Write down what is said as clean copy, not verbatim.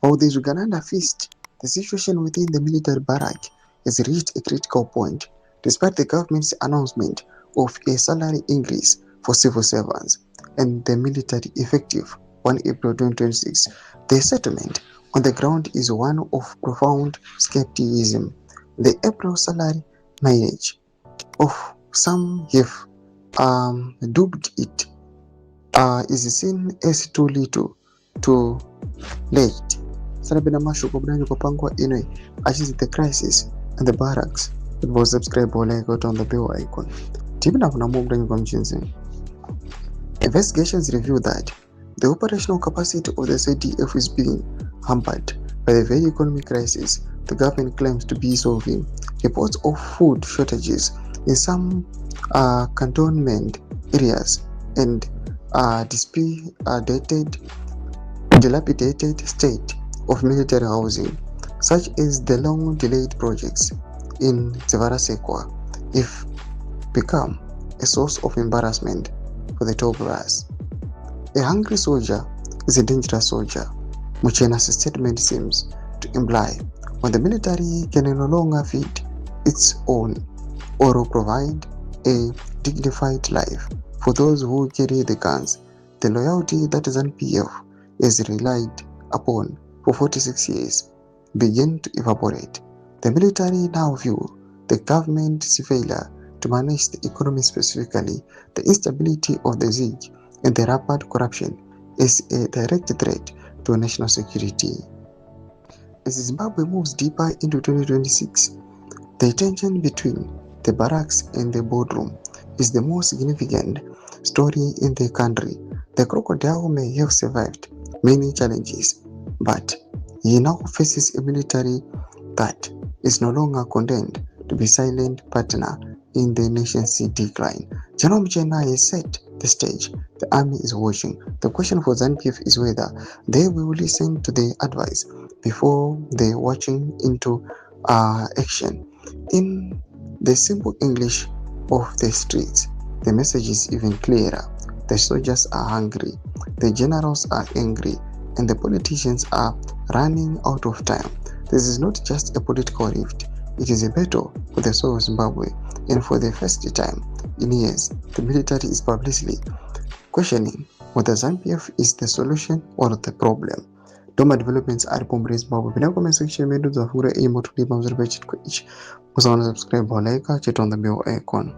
While the Uganda feast, the situation within the military barrack has reached a critical point despite the government's announcement of a salary increase for civil servants and the military effective 1 April 2026. The settlement on the ground is one of profound skepticism. The April salary mileage of some have dubbed it is seen as too little, too late. Sarabina mashuko bwanyu kupangwa inwe achizi the crisis and the barracks. It was subscribe or like on the bell icon. Tibina kuna mubwanyu kwa mchinzi. Investigations reveal that the operational capacity of the ZDF is being hampered by the very economic crisis the government claims to be solving. Reports of food shortages in some cantonment areas and dilapidated state of military housing, such as the long-delayed projects in ZVAITWA, have become a source of embarrassment for the top brass. A hungry soldier is a dangerous soldier, Muchena's statement seems to imply. When the military can no longer feed its own or provide a dignified life for those who carry the guns, the loyalty that ZANU-PF has relied upon for 46 years begin to evaporate. The military now view the government's failure to manage the economy, specifically the instability of the ZIG and the rapid corruption, as a direct threat to national security. As Zimbabwe moves deeper into 2026, the tension between the barracks and the boardroom is the most significant story in the country. The crocodile may have survived many challenges, but he now faces a military that is no longer condemned to be silent partner in the nation's decline. General Muchena has set the stage. The army is watching. The question for ZANU-PF is whether they will listen to the advice before they watching into action. In the simple English of the streets, the message is even clearer. The soldiers are hungry, the generals are angry, and the politicians are running out of time. This is not just a political rift, it is a battle for the soul of Zimbabwe, and for the first time in years, the military is publicly questioning whether ZANU-PF is the solution or the problem. Doma developments are pombre Zimbabwe. Pina comment section medu za fura imo tulipa mzuri kwa each. Musa wana subscribe or like, chat on the bell icon.